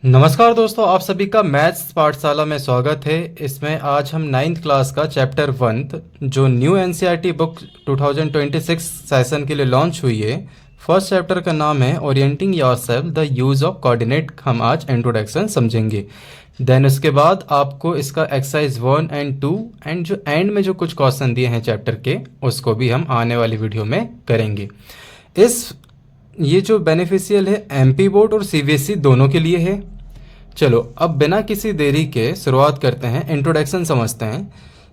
नमस्कार दोस्तों, आप सभी का मैथ्स पाठशाला में स्वागत है। इसमें आज हम नाइन्थ क्लास का चैप्टर 1 जो न्यू एनसीईआरटी बुक 2026 सेशन के लिए लॉन्च हुई है, फर्स्ट चैप्टर का नाम है orienting yourself the use of coordinate. हम आज इंट्रोडक्शन समझेंगे। देन उसके बाद आपको इसका एक्सरसाइज 1 एंड 2 एंड जो एंड में जो कुछ क्वेश्चन दिए हैं चैप्टर के, उसको भी हम आने वाली वीडियो में करेंगे। ये जो बेनिफिशियल है एमपी बोर्ड और सीबीएसई दोनों के लिए है। चलो अब बिना किसी देरी के शुरुआत करते हैं, इंट्रोडक्शन समझते हैं।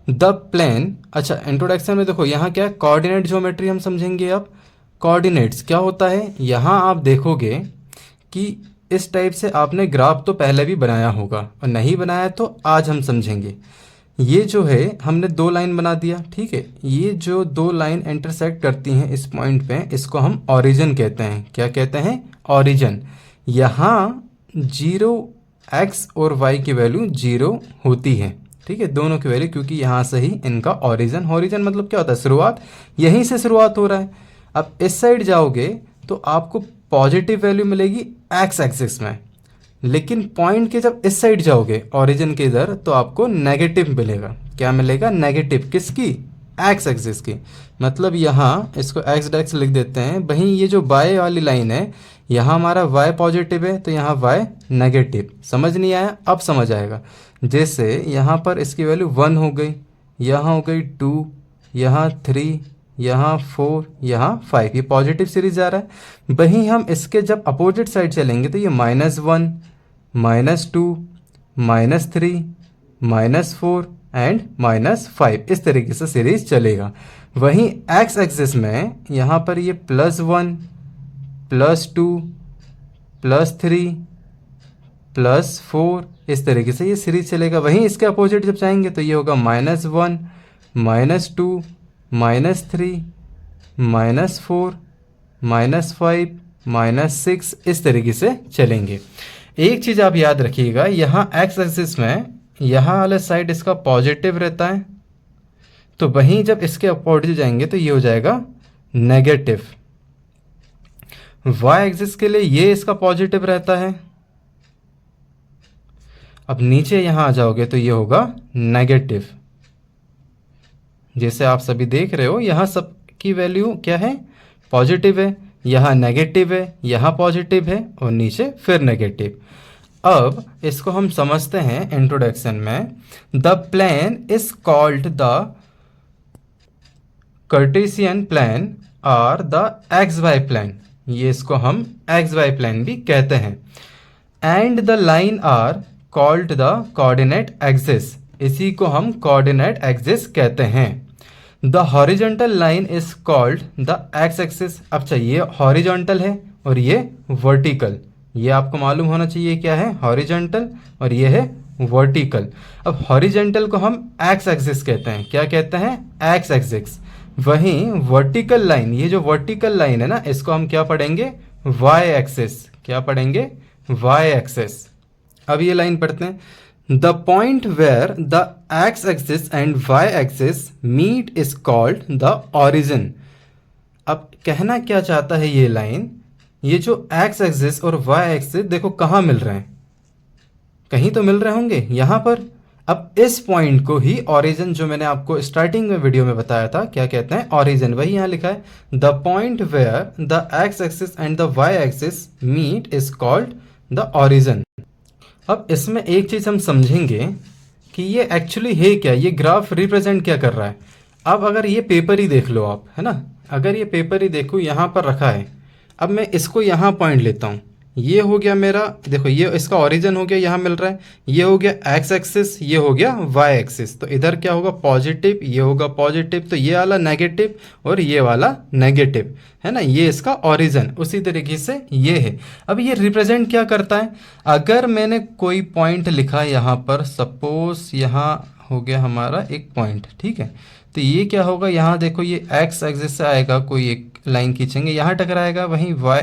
द प्लेन, अच्छा इंट्रोडक्शन में देखो यहाँ क्या है, कोऑर्डिनेट ज्योमेट्री हम समझेंगे। अब कोऑर्डिनेट्स क्या होता है, यहाँ आप देखोगे कि इस टाइप से आपने ग्राफ तो पहले भी बनाया होगा, और नहीं बनाया तो आज हम समझेंगे। ये जो है हमने दो लाइन बना दिया, ठीक है। ये जो दो लाइन इंटरसेक्ट करती हैं इस पॉइंट पे, इसको हम ओरिजिन कहते हैं। क्या कहते हैं? ओरिजिन। यहाँ 0 x और y की वैल्यू 0 होती है, ठीक है, दोनों की वैल्यू, क्योंकि यहाँ से ही इनका ओरिजिन मतलब क्या होता है? शुरुआत, यहीं से शुरुआत हो रहा है। अब इस साइड जाओगे तो आपको पॉजिटिव वैल्यू मिलेगी एक्स एक्सिस में, लेकिन पॉइंट के जब इस साइड जाओगे ओरिजिन के इधर तो आपको नेगेटिव मिलेगा। क्या मिलेगा? नेगेटिव। किसकी? एक्स एक्सिस की। मतलब यहाँ इसको एक्स डैक्स लिख देते हैं। वहीं ये जो बाय वाली लाइन है, यहाँ हमारा y पॉजिटिव है तो यहाँ y नेगेटिव। समझ नहीं आया? अब समझ आएगा। जैसे यहाँ पर इसकी वैल्यू 1 हो गई, यहाँ हो गई 2, यहाँ 3, यहाँ 4, यहाँ 5, ये पॉजिटिव सीरीज जा रहा है। वहीं हम इसके जब अपोजिट साइड चलेंगे तो ये -1, -2, -3, -4 एंड -5, इस तरीके से सीरीज चलेगा। वहीं एक्स एक्सिस में यहाँ पर ये +1, +2, +3, +4, इस तरीके से ये सीरीज चलेगा। वहीं इसके अपोजिट जब जाएंगे तो ये होगा -1, -2, -3, -4, -5, -6, इस तरीके से चलेंगे। एक चीज़ आप याद रखिएगा, यहाँ एक्स एक्सिस में यहाँ वाले साइड इसका पॉजिटिव रहता है, तो वहीं जब इसके अपोजिट जाएंगे तो ये हो जाएगा नेगेटिव। वाई एक्सिस के लिए ये इसका पॉजिटिव रहता है। अब नीचे यहाँ आ जाओगे तो ये होगा नेगेटिव। जैसे आप सभी देख रहे हो, यहाँ सब की वैल्यू क्या है? पॉजिटिव है। यहाँ नेगेटिव है, यहाँ पॉजिटिव है, और नीचे फिर नेगेटिव। अब इसको हम समझते हैं इंट्रोडक्शन में। The plane is called the Cartesian plane और द एक्स वाई प्लेन, ये इसको हम एक्स वाई प्लेन भी कहते हैं। And the line are called the coordinate axis, इसी को हम कोऑर्डिनेट एक्सिस कहते हैं। The horizontal line is called the X axis. अब चाहिए हॉरिजॉन्टल है और ये वर्टिकल, ये आपको मालूम होना चाहिए क्या है? हॉरिजॉन्टल, और ये है वर्टिकल। अब हॉरिजॉन्टल को हम एक्स एक्सिस कहते हैं। क्या कहते हैं? X axis. वहीं वर्टिकल लाइन, ये जो वर्टिकल लाइन है ना, इसको हम क्या पढ़ेंगे? Y axis. क्या पढ़ेंगे? Y axis. अब ये लाइन पढ़ते हैं। The point where the X axis and Y axis meet is called the origin. अब कहना क्या चाहता है ये लाइन? ये जो एक्स एक्सिस और वाई एक्सिस देखो कहाँ मिल रहे हैं, कहीं तो मिल रहे होंगे यहाँ पर। अब इस पॉइंट को ही ओरिजिन, जो मैंने आपको स्टार्टिंग में वीडियो में बताया था, क्या कहते हैं? ओरिजिन। वही यहाँ लिखा है, the point where the X axis and the Y axis meet is called the origin. अब इसमें एक चीज़ हम समझेंगे कि ये एक्चुअली है क्या, ये ग्राफ रिप्रेजेंट क्या कर रहा है। अब अगर ये पेपर ही देख लो आप, है ना, अगर ये पेपर ही देखो यहाँ पर रखा है, अब मैं इसको यहाँ पॉइंट लेता हूँ, ये हो गया मेरा, देखो ये इसका ओरिजिन हो गया, यहाँ मिल रहा है, ये हो गया एक्स एक्सिस, ये हो गया वाई एक्सिस। तो इधर क्या होगा? पॉजिटिव, ये होगा पॉजिटिव, तो ये वाला नेगेटिव और ये वाला नेगेटिव, है ना, ये इसका ओरिजिन। उसी तरीके से ये है। अब ये रिप्रेजेंट क्या करता है? अगर मैंने कोई पॉइंट लिखा यहाँ पर, सपोज यहाँ हो गया हमारा एक पॉइंट, ठीक है, तो ये क्या होगा? यहाँ देखो ये एक्स एक्सिस से आएगा, कोई एक लाइन खींचेंगे, यहाँ टकराएगा, वहीं वाई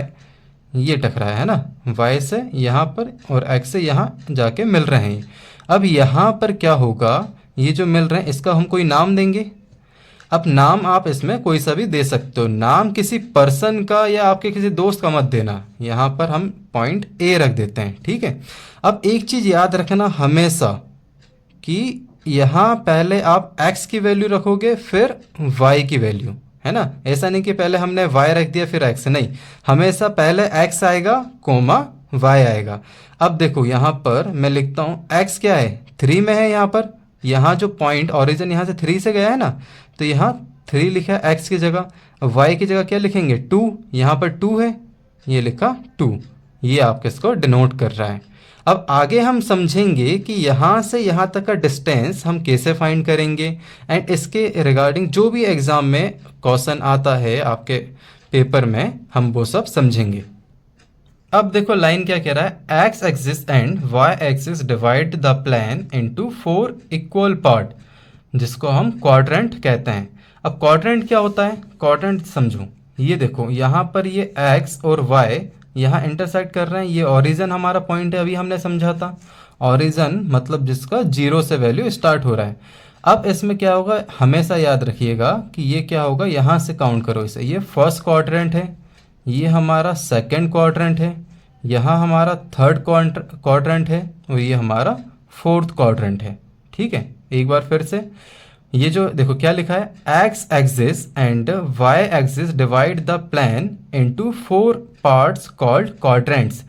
ये टकराया है ना, y से यहाँ पर और x से यहाँ जाके मिल रहे हैं। अब यहाँ पर क्या होगा? ये जो मिल रहे हैं इसका हम कोई नाम देंगे। अब नाम आप इसमें कोई सा भी दे सकते हो, नाम किसी पर्सन का या आपके किसी दोस्त का मत देना, यहाँ पर हम पॉइंट ए रख देते हैं, ठीक है। अब एक चीज़ याद रखना हमेशा कि यहाँ पहले आप x की वैल्यू रखोगे फिर y की वैल्यू, है ना। ऐसा नहीं कि पहले हमने y रख दिया फिर x, नहीं, हमेशा पहले x आएगा कोमा y आएगा। अब देखो यहाँ पर मैं लिखता हूँ x क्या है 3 में है, यहाँ जो पॉइंट ओरिजिन यहाँ से 3 से गया है ना, तो यहाँ 3 लिखा है x की जगह, y की जगह क्या लिखेंगे 2, यहाँ पर 2 है, ये लिखा 2, ये आपके इसको डिनोट कर रहा है। अब आगे हम समझेंगे कि यहाँ से यहाँ तक का डिस्टेंस हम कैसे फाइंड करेंगे, एंड इसके रिगार्डिंग जो भी एग्ज़ाम में क्वेश्चन आता है आपके पेपर में हम वो सब समझेंगे। अब देखो लाइन क्या कह रहा है, X axis and Y axis divide the plane into 4 equal part, जिसको हम क्वाड्रेंट कहते हैं। अब क्वाड्रेंट क्या होता है, क्वाड्रेंट समझो, ये देखो यहाँ पर ये एक्स और वाई यहाँ इंटरसेक्ट कर रहे हैं, ये ओरिजिन हमारा पॉइंट है, अभी हमने समझा था। ओरिजिन मतलब जिसका 0 से वैल्यू स्टार्ट हो रहा है। अब इसमें क्या होगा, हमेशा याद रखिएगा कि ये क्या होगा, यहाँ से काउंट करो इसे, ये फर्स्ट क्वाड्रेंट है, ये हमारा सेकंड क्वाड्रेंट है, यहाँ हमारा थर्ड क्वाड्रेंट है, और ये हमारा फोर्थ क्वाड्रेंट है, ठीक है। एक बार फिर से ये जो देखो क्या लिखा है, X axis and Y axis divide the plane into 4 parts called quadrants.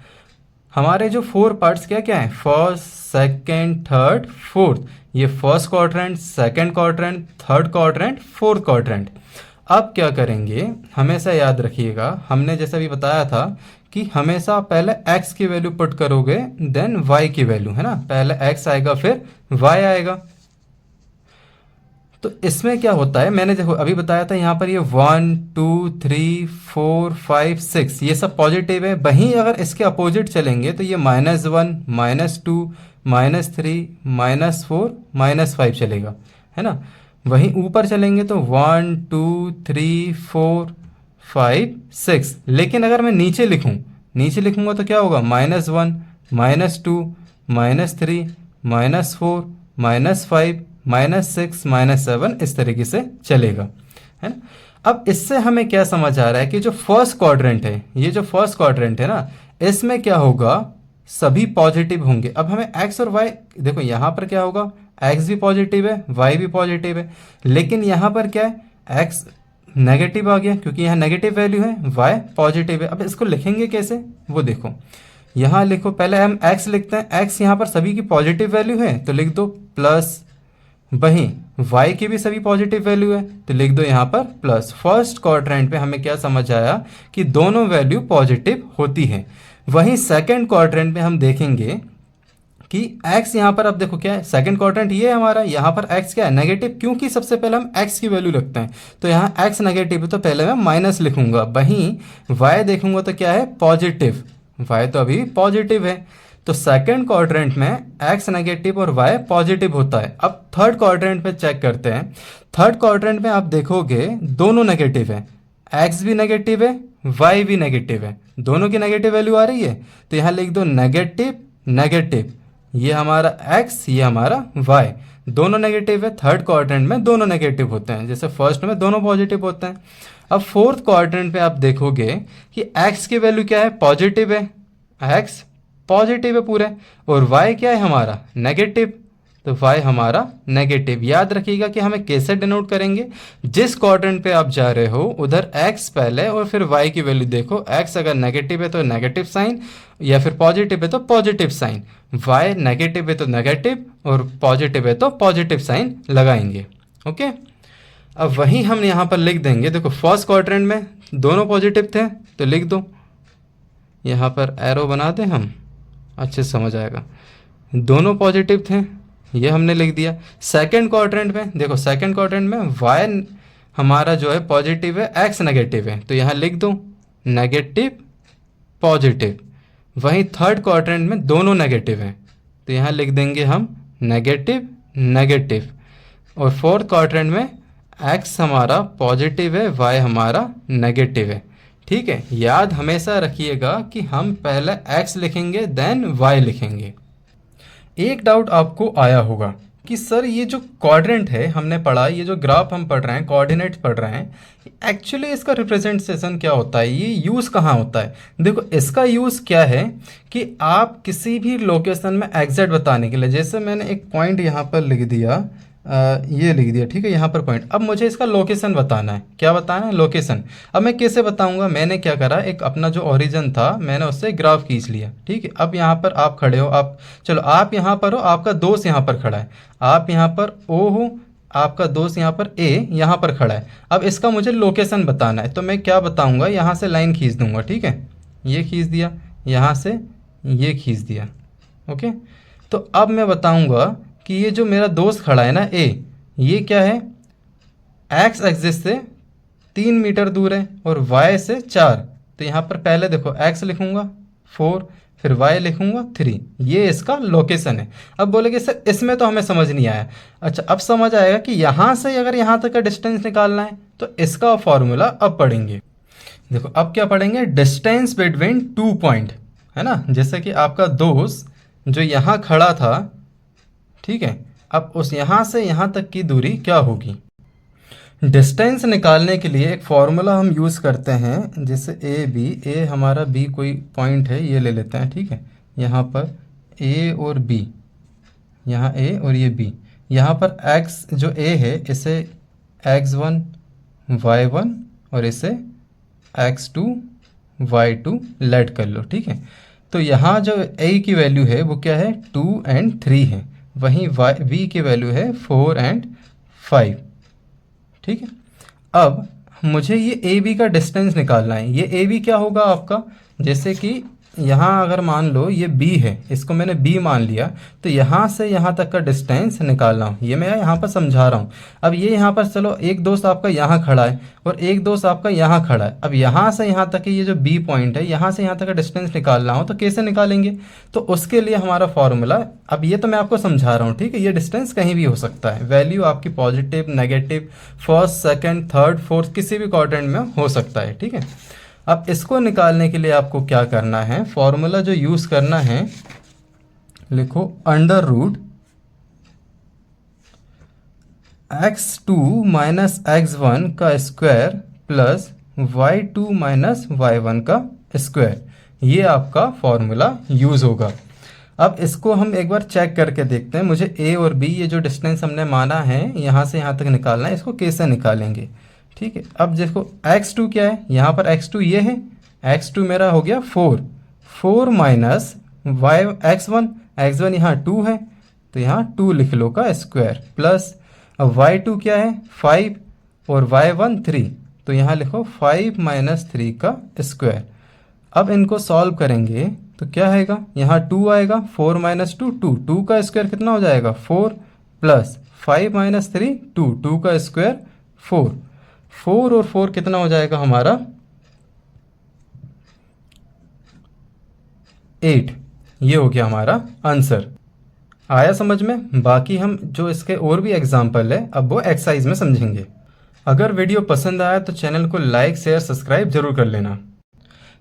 हमारे जो 4 पार्ट्स क्या क्या हैं, फर्स्ट सेकंड थर्ड फोर्थ, ये first quadrant, second quadrant, third quadrant, fourth quadrant. अब क्या करेंगे, हमेशा याद रखिएगा, हमने जैसा भी बताया था कि हमेशा पहले x की वैल्यू पुट करोगे देन y की वैल्यू, है ना, पहले x आएगा फिर y आएगा। तो इसमें क्या होता है, मैंने देखो अभी बताया था यहाँ पर ये 1 2 3 4 5 6 ये सब पॉजिटिव है। वहीं अगर इसके अपोजिट चलेंगे तो ये -1 -2 -3 -4 -5 चलेगा, है ना। वहीं ऊपर चलेंगे तो 1 2 3 4 5 6। लेकिन अगर मैं नीचे लिखूंगा तो क्या होगा, -1 -2 -3 -4 -5 -6 -7 इस तरीके से चलेगा, है ना। अब इससे हमें क्या समझ आ रहा है कि जो फर्स्ट क्वाड्रेंट है, ये जो फर्स्ट क्वाड्रेंट है ना, इसमें क्या होगा, सभी पॉजिटिव होंगे। अब हमें एक्स और वाई देखो, यहाँ पर क्या होगा, एक्स भी पॉजिटिव है वाई भी पॉजिटिव है, लेकिन यहाँ पर क्या है, एक्स नेगेटिव आ गया क्योंकि यहाँ नेगेटिव वैल्यू है, वाई पॉजिटिव है। अब इसको लिखेंगे कैसे, वो देखो, यहाँ लिखो, पहले हम एक्स लिखते हैं, एक्स यहाँ पर सभी की पॉजिटिव वैल्यू है तो लिख दो प्लस, वहीं y की भी सभी पॉजिटिव वैल्यू है तो लिख दो यहाँ पर प्लस। फर्स्ट क्वाड्रेंट पे हमें क्या समझ आया कि दोनों वैल्यू पॉजिटिव होती है। वहीं सेकंड क्वाड्रेंट में हम देखेंगे कि x यहाँ पर, अब देखो क्या है, सेकंड क्वाड्रेंट ये है हमारा, यहाँ पर x क्या है, नेगेटिव, क्योंकि सबसे पहले हम x की वैल्यू रखते हैं, तो यहाँ x नेगेटिव है तो पहले मैं माइनस लिखूंगा। वहीं y देखूंगा तो क्या है, पॉजिटिव, y तो अभी पॉजिटिव है, तो सेकंड क्वाड्रेंट में x नेगेटिव और y पॉजिटिव होता है। अब थर्ड क्वाड्रेंट पे चेक करते हैं, थर्ड क्वाड्रेंट में आप देखोगे दोनों नेगेटिव है, x भी नेगेटिव है y भी नेगेटिव है, दोनों की नेगेटिव वैल्यू आ रही है, तो यहाँ लिख दो नेगेटिव नेगेटिव, ये हमारा x ये हमारा y, दोनों नेगेटिव है। थर्ड क्वाड्रेंट में दोनों नेगेटिव होते हैं, जैसे फर्स्ट में दोनों पॉजिटिव होते हैं। अब फोर्थ क्वाड्रेंट पे आप देखोगे कि x की वैल्यू क्या है, पॉजिटिव है, x पॉजिटिव है पूरे, और y क्या है हमारा, नेगेटिव, तो y हमारा नेगेटिव। याद रखिएगा कि हमें कैसे डिनोट करेंगे, जिस क्वाड्रेंट पे आप जा रहे हो उधर x पहले और फिर y की वैल्यू देखो, x अगर नेगेटिव है तो नेगेटिव साइन, या फिर पॉजिटिव है तो पॉजिटिव साइन, y नेगेटिव है तो नेगेटिव और पॉजिटिव है तो पॉजिटिव साइन लगाएंगे, ओके। अब वही हम यहाँ पर लिख देंगे, देखो फर्स्ट क्वाड्रेंट में दोनों पॉजिटिव थे तो लिख दो, यहाँ पर एरो बना दें हम, अच्छे से समझ आएगा, दोनों पॉजिटिव थे, ये हमने लिख दिया। सेकंड क्वाड्रेंट में देखो, सेकंड क्वाड्रेंट में y हमारा जो है पॉजिटिव है, x नेगेटिव है, तो यहाँ लिख दो नेगेटिव पॉजिटिव। वहीं थर्ड क्वाड्रेंट में दोनों नेगेटिव हैं तो यहाँ लिख देंगे हम नेगेटिव नेगेटिव, और फोर्थ क्वाड्रेंट में x हमारा पॉजिटिव है, y हमारा नेगेटिव है, ठीक है। याद हमेशा रखिएगा कि हम पहले x लिखेंगे देन y लिखेंगे। एक डाउट आपको आया होगा कि सर ये जो क्वाड्रेंट है हमने पढ़ा, ये जो ग्राफ हम पढ़ रहे हैं, कोऑर्डिनेट पढ़ रहे हैं, एक्चुअली इसका रिप्रेजेंटेशन क्या होता है, ये यूज़ कहाँ होता है। देखो इसका यूज़ क्या है कि आप किसी भी लोकेशन में एग्जैक्ट बताने के लिए, जैसे मैंने एक पॉइंट यहाँ पर लिख दिया, ये लिख दिया, ठीक है, यहाँ पर पॉइंट। अब मुझे इसका लोकेशन बताना है। क्या बताना है? लोकेशन। अब मैं कैसे बताऊंगा? मैंने क्या करा, एक अपना जो ओरिजिन था मैंने उससे ग्राफ खींच लिया, ठीक है। अब यहाँ पर आप खड़े हो, आप चलो आप यहाँ पर हो, आपका दोस्त यहाँ पर खड़ा है, आप यहाँ पर ओ हो, आपका दोस्त यहाँ पर ए यहाँ पर खड़ा है। अब इसका मुझे लोकेशन बताना है, तो मैं क्या बताऊँगा, यहाँ से लाइन खींच दूँगा, ठीक है, ये खींच दिया, यहाँ से ये खींच दिया, ओके। तो अब मैं बताऊँगा कि ये जो मेरा दोस्त खड़ा है ना ए, ये क्या है, एक्स एक्सिस से 3 मीटर दूर है और वाई से 4। तो यहाँ पर पहले देखो एक्स लिखूंगा 4, फिर वाई लिखूंगा 3, ये इसका लोकेशन है। अब बोलेगे सर इसमें तो हमें समझ नहीं आया। अच्छा अब समझ आएगा कि यहाँ से अगर यहाँ तक का डिस्टेंस निकालना है तो इसका फॉर्मूला अब पढ़ेंगे। देखो अब क्या पढ़ेंगे, डिस्टेंस बिटवीन 2 पॉइंट, है ना। जैसे कि आपका दोस्त जो यहाँ खड़ा था, ठीक है, अब उस यहाँ से यहाँ तक की दूरी क्या होगी। डिस्टेंस निकालने के लिए एक फॉर्मूला हम यूज़ करते हैं, जैसे ए बी, ए हमारा बी कोई पॉइंट है, ये ले लेते हैं, ठीक है। यहाँ पर ए और बी, यहाँ ए और ये बी, यहाँ पर एक्स जो ए है इसे x1 y1 और इसे x2 y2 लेट कर लो, ठीक है। तो यहाँ जो a की वैल्यू है वो क्या है, 2 और 3 है, वहीं b की वैल्यू है 4 और 5, ठीक है। अब मुझे ये ए बी का डिस्टेंस निकालना है। ये ए बी क्या होगा आपका, जैसे कि यहाँ अगर मान लो ये बी है, इसको मैंने बी मान लिया, तो यहाँ से यहाँ तक का डिस्टेंस निकालना हूँ, ये मैं यहाँ पर समझा रहा हूँ। अब ये यहाँ पर चलो एक दोस्त आपका यहाँ खड़ा है और एक दोस्त आपका यहाँ खड़ा है। अब यहाँ से यहाँ तक ये जो बी पॉइंट है, यहाँ से यहाँ तक का डिस्टेंस निकालना हो तो कैसे निकालेंगे, तो उसके लिए हमारा फॉर्मूला, अब ये तो मैं आपको समझा रहा हूँ, ठीक है। ये डिस्टेंस कहीं भी हो सकता है, वैल्यू आपकी positive, negative, first, second, third, fourth, किसी भी क्वाड्रेंट में हो सकता है, ठीक है। अब इसको निकालने के लिए आपको क्या करना है, फॉर्मूला जो यूज़ करना है, लिखो under root x2 minus x1 का square plus y2 minus y1 का स्क्वायर, ये आपका फॉर्मूला यूज़ होगा। अब इसको हम एक बार चेक करके देखते हैं। मुझे a और b, ये जो डिस्टेंस हमने माना है यहाँ से यहाँ तक निकालना है, इसको कैसे निकालेंगे, ठीक है। अब देखो x2 क्या है, यहाँ पर x2 ये है, x2 मेरा हो गया 4 माइनस x1 यहाँ 2 है, तो यहाँ 2 लिख लो का स्क्वायर, प्लस अब y2 क्या है 5 और y1 3, तो यहाँ लिखो 5 माइनस 3 का स्क्वायर। अब इनको सॉल्व करेंगे तो क्या आएगा, यहाँ 2 आएगा, 4 माइनस 2 2 का स्क्वायर कितना हो जाएगा 4, प्लस 5 माइनस 3 2 का स्क्वायर 4 और 4 कितना हो जाएगा हमारा 8। ये हो गया हमारा आंसर। आया समझ में? बाकी हम जो इसके और भी एग्जाम्पल है अब वो एक्सरसाइज में समझेंगे। अगर वीडियो पसंद आया तो चैनल को लाइक, शेयर, सब्सक्राइब जरूर कर लेना।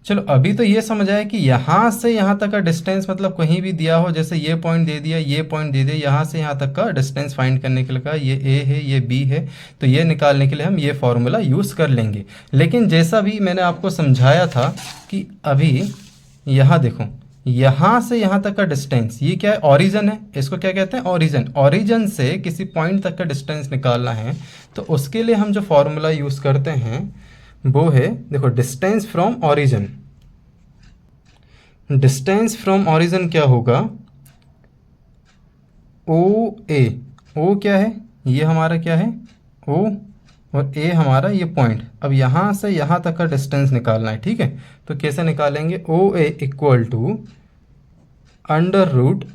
चलो अभी तो ये समझ आया कि यहाँ से यहाँ तक का डिस्टेंस मतलब कहीं भी दिया हो, जैसे ये पॉइंट दे दिया, ये पॉइंट दे दिया, यहाँ से यहाँ तक का डिस्टेंस फाइंड करने के लिए कहा, ये ए है, ये बी है, तो ये निकालने के लिए हम ये फॉर्मूला यूज़ कर लेंगे। लेकिन जैसा भी मैंने आपको समझाया था कि अभी यहाँ देखो, यहाँ से यहाँ तक का डिस्टेंस, ये क्या है, ओरिजिन है, इसको क्या कहते हैं, ओरिजिन। ओरिजिन से किसी पॉइंट तक का डिस्टेंस निकालना है तो उसके लिए हम जो फॉर्मूला यूज़ करते हैं वो है, देखो, distance from origin. Distance from origin क्या होगा, ओ ए, ओ क्या है, ये हमारा क्या है ओ, और ए हमारा ये पॉइंट। अब यहाँ से यहाँ तक का डिस्टेंस निकालना है, ठीक है। तो कैसे निकालेंगे, O A equal to under root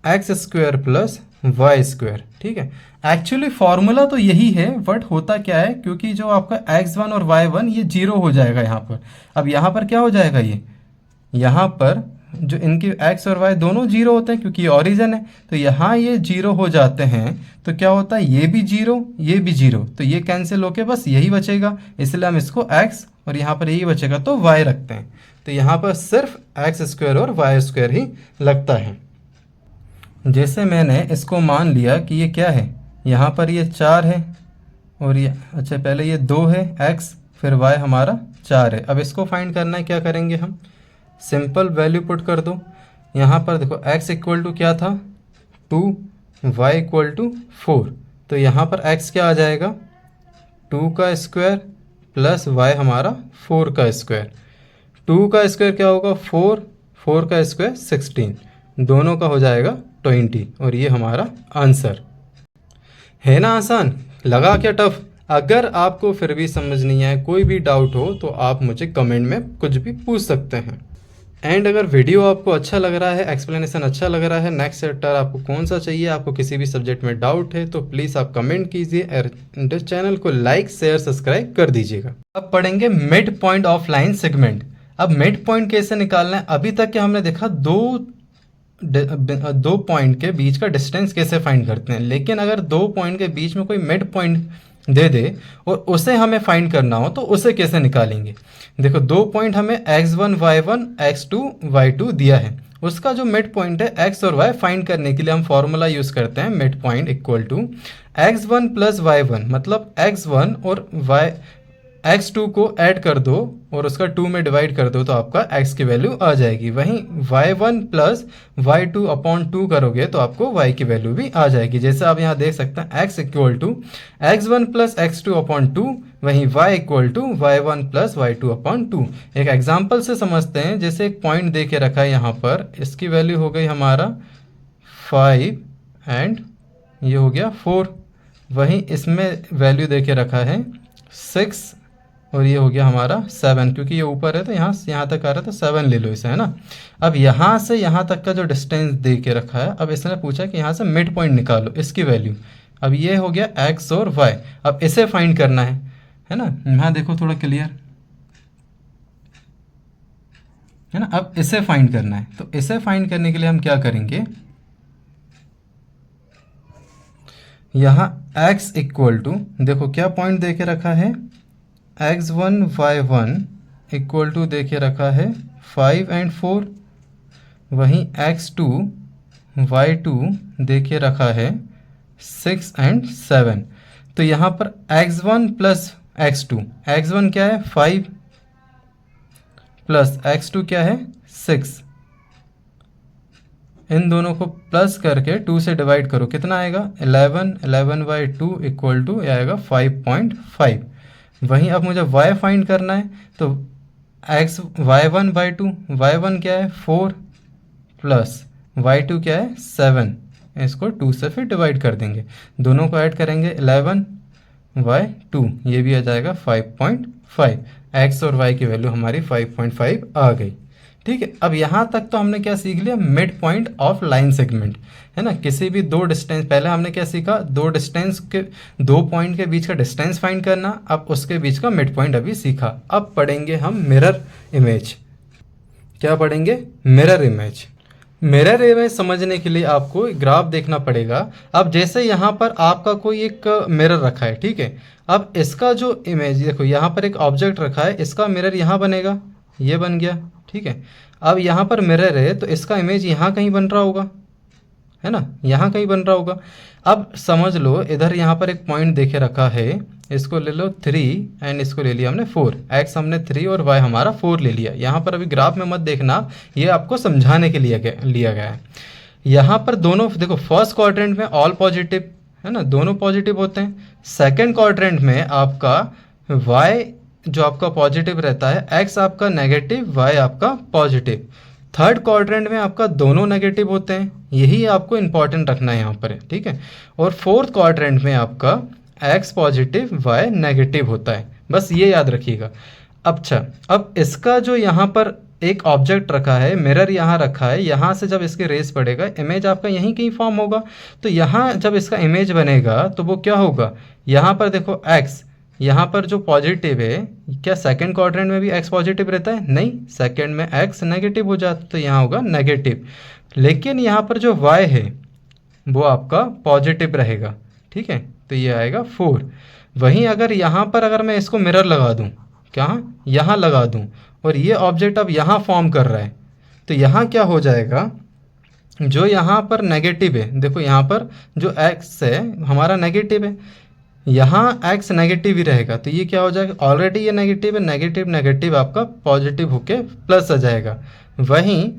X square plus Y square, ठीक है। एक्चुअली फॉर्मूला तो यही है, बट होता क्या है, क्योंकि जो आपका x1 और y1 ये 0 हो जाएगा यहाँ पर। अब यहाँ पर क्या हो जाएगा, ये यहाँ पर जो इनके x और y दोनों 0 होते हैं क्योंकि ये ओरिजिन है, तो यहाँ ये 0 हो जाते हैं, तो क्या होता है, ये भी 0, ये भी 0, तो ये कैंसिल होके बस यही बचेगा, इसलिए हम इसको x और यहाँ पर यही बचेगा तो y रखते हैं। तो यहाँ पर सिर्फ एक्स स्क्वायर और वाई स्क्वायर ही लगता है। जैसे मैंने इसको मान लिया कि ये क्या है, यहाँ पर ये 4 है और ये अच्छा पहले ये 2 है x, फिर y हमारा 4 है। अब इसको फाइंड करना है, क्या करेंगे हम, सिंपल वैल्यू पुट कर दो। यहाँ पर देखो x इक्वल टू क्या था 2, y इक्वल टू 4, तो यहाँ पर x क्या आ जाएगा 2 का स्क्वायर प्लस y हमारा 4 का स्क्वायर। 2 का स्क्वायर क्या होगा 4, 4 का स्क्वायर 16, दोनों का हो जाएगा 20 और ये हमारा आंसर है ना। आसान लगा क्या टफ? अगर आपको फिर भी समझ नहीं आए, कोई भी डाउट हो तो आप मुझे कमेंट में कुछ भी पूछ सकते हैं। एंड अगर वीडियो आपको अच्छा लग रहा है, एक्सप्लेनेशन अच्छा लग रहा है, नेक्स्ट चैप्टर आपको कौन सा चाहिए, आपको किसी भी सब्जेक्ट में डाउट है तो प्लीज़ आप कमेंट कीजिए और चैनल को लाइक शेयर सब्सक्राइब कर दीजिएगा। अब पढ़ेंगे mid point of line segment. अब मिड पॉइंट कैसे निकालना है? अभी तक के हमने देखा दो पॉइंट के बीच का डिस्टेंस कैसे फाइंड करते हैं, लेकिन अगर 2 पॉइंट के बीच में कोई मिड पॉइंट दे दे और उसे हमें फाइंड करना हो तो उसे कैसे निकालेंगे। देखो 2 पॉइंट हमें x1 y1 x2 y2 दिया है, उसका जो मिड पॉइंट है x और y फाइंड करने के लिए हम फॉर्मूला यूज़ करते हैं mid point equal to x1 plus y1, मतलब x1 और x2 को ऐड कर दो और उसका 2 में डिवाइड कर दो तो आपका x की वैल्यू आ जाएगी। वहीं y1 प्लस y2 अपॉन 2 करोगे तो आपको y की वैल्यू भी आ जाएगी। जैसे आप यहाँ देख सकते हैं x equal to x1 plus x2 upon 2, वहीं y equal to y1 plus y2 upon 2। एक एग्जाम्पल से समझते हैं, जैसे एक पॉइंट दे के रखा है यहाँ पर, इसकी वैल्यू हो गई हमारा 5 एंड ये हो गया 4, वहीं इसमें वैल्यू दे के रखा है 6 और ये हो गया हमारा 7, क्योंकि ये ऊपर है तो यहाँ तक आ रहा है तो 7 ले लो इसे, है ना। अब यहाँ से यहाँ तक का जो डिस्टेंस दे के रखा है, अब इसने पूछा कि यहाँ से मिड पॉइंट निकालो इसकी वैल्यू। अब ये हो गया x और y, अब इसे फाइंड करना है ना। यहाँ देखो थोड़ा क्लियर है ना। अब इसे फाइंड करना है, तो इसे फाइंड करने के लिए हम क्या करेंगे, यहाँ x इक्वल टू, देखो क्या पॉइंट दे के रखा है, x1 y1 इक्वल टू दे के रखा है 5 एंड 4, वहीं x2 y2 दे के रखा है 6 एंड 7। तो यहाँ पर x1 प्लस x2, x1 क्या है 5 प्लस x2 क्या है 6, इन दोनों को प्लस करके 2 से डिवाइड करो, कितना आएगा 11, 11/2 इक्वल टू आएगा 5.5। वहीं अब मुझे y फाइंड करना है, तो y1/2, y1 क्या है 4 प्लस y2 क्या है 7, इसको 2 से फिर डिवाइड कर देंगे, दोनों को ऐड करेंगे 11/2, ये भी आ जाएगा 5.5। x और y की वैल्यू हमारी 5.5 आ गई। ठीक है, अब यहाँ तक तो हमने क्या सीख लिया, mid point of line segment, है ना। किसी भी दो डिस्टेंस, पहले हमने क्या सीखा, दो पॉइंट के बीच का डिस्टेंस फाइंड करना, अब उसके बीच का मिड पॉइंट अभी सीखा। अब पढ़ेंगे हम मिरर इमेज। क्या पढ़ेंगे, मिरर इमेज। मिरर इमेज समझने के लिए आपको ग्राफ देखना पड़ेगा। अब जैसे यहाँ पर आपका कोई एक मिरर रखा है, ठीक है, अब इसका जो इमेज देखो, यहाँ पर एक ऑब्जेक्ट रखा है, इसका मिरर यहाँ बनेगा, ये बन गया, ठीक है। अब यहाँ पर मिरर है तो इसका इमेज यहाँ कहीं बन रहा होगा, है ना, यहाँ कहीं बन रहा होगा। अब समझ लो इधर यहाँ पर एक पॉइंट देखे रखा है, इसको ले लो 3 एंड इसको ले लिया हमने 4, x हमने 3 और y हमारा 4 ले लिया। यहाँ पर अभी ग्राफ में मत देखना, ये आपको समझाने के लिए लिया गया है। यहाँ पर दोनों देखो, फर्स्ट क्वाड्रेंट में ऑल पॉजिटिव, है ना, दोनों पॉजिटिव होते हैं। सेकेंड क्वाड्रेंट में आपका y जो आपका पॉजिटिव रहता है, x आपका नेगेटिव, y आपका पॉजिटिव। थर्ड क्वाड्रेंट में आपका दोनों नेगेटिव होते हैं, यही आपको इंपॉर्टेंट रखना है यहाँ पर, ठीक है। और फोर्थ क्वाड्रेंट में आपका x पॉजिटिव, y नेगेटिव होता है, बस ये याद रखिएगा। अच्छा, अब इसका जो यहाँ पर एक ऑब्जेक्ट रखा है, मिरर यहाँ रखा है, यहाँ से जब इसके रेस पड़ेगा, इमेज आपका यहीं कहीं फॉर्म होगा। तो यहाँ जब इसका इमेज बनेगा तो वो क्या होगा, यहाँ पर देखो x, यहाँ पर जो पॉजिटिव है, क्या सेकंड क्वाड्रेंट में भी x पॉजिटिव रहता है, नहीं, सेकंड में x नेगेटिव हो जाता, तो यहाँ होगा नेगेटिव। लेकिन यहाँ पर जो y है वो आपका पॉजिटिव रहेगा, ठीक है, तो ये आएगा 4। वहीं अगर यहाँ पर अगर मैं इसको मिरर लगा दूँ, क्या यहाँ लगा दूँ, और ये ऑब्जेक्ट अब यहाँ फॉर्म कर रहा है, तो यहाँ क्या हो जाएगा, जो यहाँ पर नेगेटिव है, देखो यहाँ पर जो x है हमारा नेगेटिव है, यहाँ x नेगेटिव ही रहेगा, तो ये क्या हो जाएगा, ऑलरेडी ये नेगेटिव है, नेगेटिव नेगेटिव आपका पॉजिटिव होके प्लस आ जाएगा। वहीं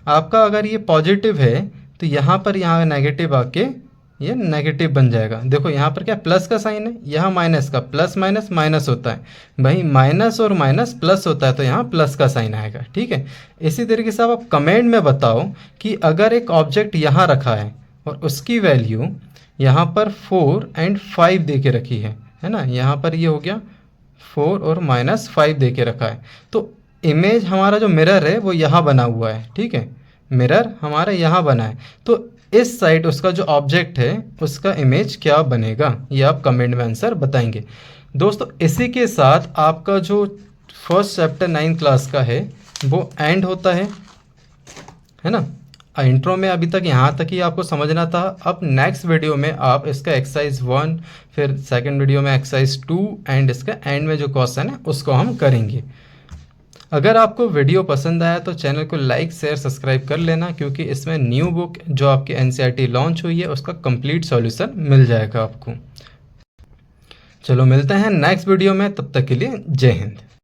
आपका अगर ये पॉजिटिव है तो यहाँ पर यहाँ नेगेटिव आके ये नेगेटिव बन जाएगा। देखो यहाँ पर क्या प्लस का साइन है, यहाँ माइनस का, प्लस माइनस माइनस होता है, वहीं माइनस और माइनस प्लस होता है, तो यहाँ प्लस का साइन आएगा। ठीक है, इसी तरीके से आप कमेंट में बताओ कि अगर एक ऑब्जेक्ट यहाँ रखा है और उसकी वैल्यू यहाँ पर 4 और 5 दे के रखी है ना, यहाँ पर ये हो गया 4 और -5 दे के रखा है, तो इमेज हमारा जो मिरर है वो यहाँ बना हुआ है। ठीक है, मिरर हमारा यहाँ बना है, तो इस साइड उसका जो ऑब्जेक्ट है उसका इमेज क्या बनेगा, ये आप कमेंट में आंसर बताएंगे। दोस्तों इसी के साथ आपका जो फर्स्ट चैप्टर 9th क्लास का है वो एंड होता है ना। इंट्रो में अभी तक यहाँ तक ही आपको समझना था। अब नेक्स्ट वीडियो में आप इसका एक्सरसाइज 1, फिर सेकंड वीडियो में एक्सरसाइज 2 एंड इसका एंड में जो क्वेश्चन है उसको हम करेंगे। अगर आपको वीडियो पसंद आया तो चैनल को लाइक शेयर सब्सक्राइब कर लेना, क्योंकि इसमें न्यू बुक जो आपकी एनसीईआरटी लॉन्च हुई है उसका कंप्लीट सॉल्यूशन मिल जाएगा आपको। चलो मिलते हैं नेक्स्ट वीडियो में, तब तक के लिए जय हिंद।